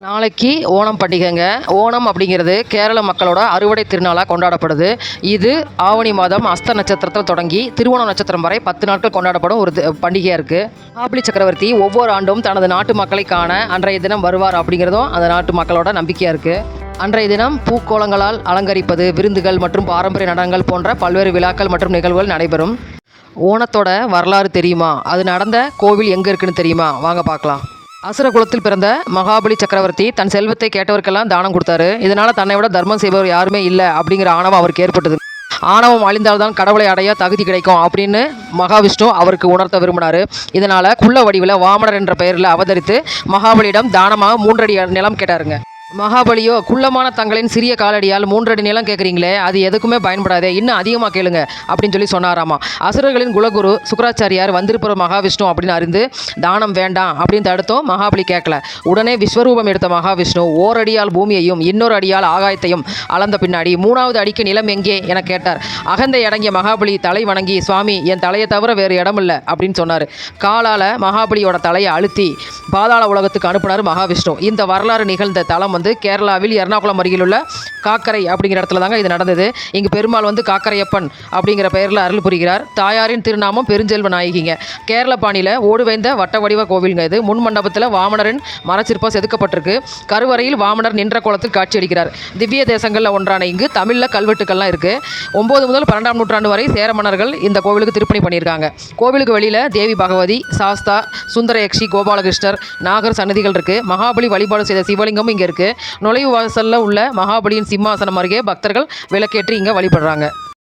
நாளைக்கு ஓணம் பண்டிகைங்க. ஓணம் அப்படிங்கிறது கேரள மக்களோட அறுவடை திருநாளாக கொண்டாடப்படுது. இது ஆவணி மாதம் அஸ்த நட்சத்திரத்தில் தொடங்கி திருவோணம் நட்சத்திரம் வரை 10 நாட்கள் கொண்டாடப்படும் ஒரு பண்டிகையாக இருக்குது. மகாபலி சக்கரவர்த்தி ஒவ்வொரு ஆண்டும் தனது நாட்டு மக்களை காண அன்றைய தினம் வருவார் அப்படிங்கிறதும் அந்த நாட்டு மக்களோட நம்பிக்கையாக இருக்குது. அன்றைய தினம் பூக்கோளங்களால் அலங்கரிப்பது, விருந்துகள் மற்றும் பாரம்பரிய நடனங்கள் போன்ற பல்வேறு விழாக்கள் மற்றும் நிகழ்வுகள் நடைபெறும். ஓணத்தோட வரலாறு தெரியுமா? அது நடந்த கோவில் எங்கே இருக்குன்னு தெரியுமா? வாங்க பார்க்கலாம். அசுர குலத்தில் பிறந்த மகாபலி சக்கரவர்த்தி தன் செல்வத்தை கேட்டவருக்கெல்லாம் தானம் கொடுத்தாரு. இதனால் தன்னை விட தர்மம் செய்பவர் யாருமே இல்லை அப்படிங்கிற ஆணவம் அவருக்கு ஏற்பட்டது. ஆணவம் அழிந்தால்தான் கடவுளை அடைய தகுதி கிடைக்கும் அப்படின்னு மகாவிஷ்ணு அவருக்கு உணர்த்த விரும்பினார். இதனால் குள்ள வடிவில் வாமனர் என்ற பெயரில் அவதரித்து மகாபலியிடம் தானமாக 3 அடி நிலம் கேட்டாருங்க. மகாபலியோ, குள்ளமான தங்களின் சிறிய காலடியால் 3 அடி நிலம் கேட்குறீங்களே, அது எதுக்குமே பயன்படாதே, இன்னும் அதிகமாக கேளுங்க அப்படின்னு சொல்லி சொன்னாராமா. அசுரர்களின் குலகுரு சுக்கராச்சாரியார் வந்திருப்பவர் மகாவிஷ்ணு அப்படின்னு அறிந்து தானம் வேண்டாம் அப்படின்னு தடுத்தோம். மகாபலி கேட்கல. உடனே விஸ்வரூபம் எடுத்த மகாவிஷ்ணு ஓரடியால் பூமியையும் இன்னொரு அடியால் ஆகாயத்தையும் அளந்த பின்னாடி 3வது அடிக்கு நிலம் எங்கே என கேட்டார். அகந்தை அடங்கிய மகாபலி தலை வணங்கி, சுவாமி, என் தலையை தவிர வேறு இடம் இல்லை அப்படின்னு சொன்னார். காலால் மகாபலியோட தலையை அழுத்தி பாதாள உலகத்துக்கு அனுப்பினார் மகாவிஷ்ணு. இந்த வரலாறு நிகழ்ந்த தலம் கேரளாவில் எர்ணாகுளம் அருகில் உள்ள காக்கரை அப்படிங்கிற இடத்துல தாங்க இது நடந்தது. இங்கு பெருமாள் காக்கரையப்பன் அப்படிங்கிற பெயரில் அருள் புரிகிறார். தாயாரின் திருநாமம் பெருஞ்செல்வ நாயகிங்க. கேரள பாணியில் ஓடுவைந்த வட்ட வடிவ கோவிலுங்க இது. முன் மண்டபத்தில் வாமனரின் மரச்சிற்பம் செதுக்கப்பட்டிருக்கு. கருவறையில் வாமனர் நின்ற கோலத்தில் காட்சியளிக்கிறார். திவ்ய தேசங்களில் ஒன்றான இங்கு தமிழில் கல்வெட்டுக்கள்லாம் இருக்குது. 9 முதல் 12ஆம் நூற்றாண்டு வரை சேர மன்னர்கள் இந்த கோவிலுக்கு திருப்பணி பண்ணியிருக்காங்க. கோவிலுக்கு வெளியில் தேவி பகவதி, சாஸ்தா, சுந்தரயக்ஷி, கோபாலகிருஷ்ணர், நாகர் சன்னதிகள் இருக்குது. மகாபலி வழிபாடு செய்த சிவலிங்கமும் இங்கே இருக்குது. நுழைவு வாசலில் உள்ள மகாபலியின் சிம்மாசனம் அருகே பக்தர்கள் விளக்கேற்றி இங்கே வழிபடுறாங்க.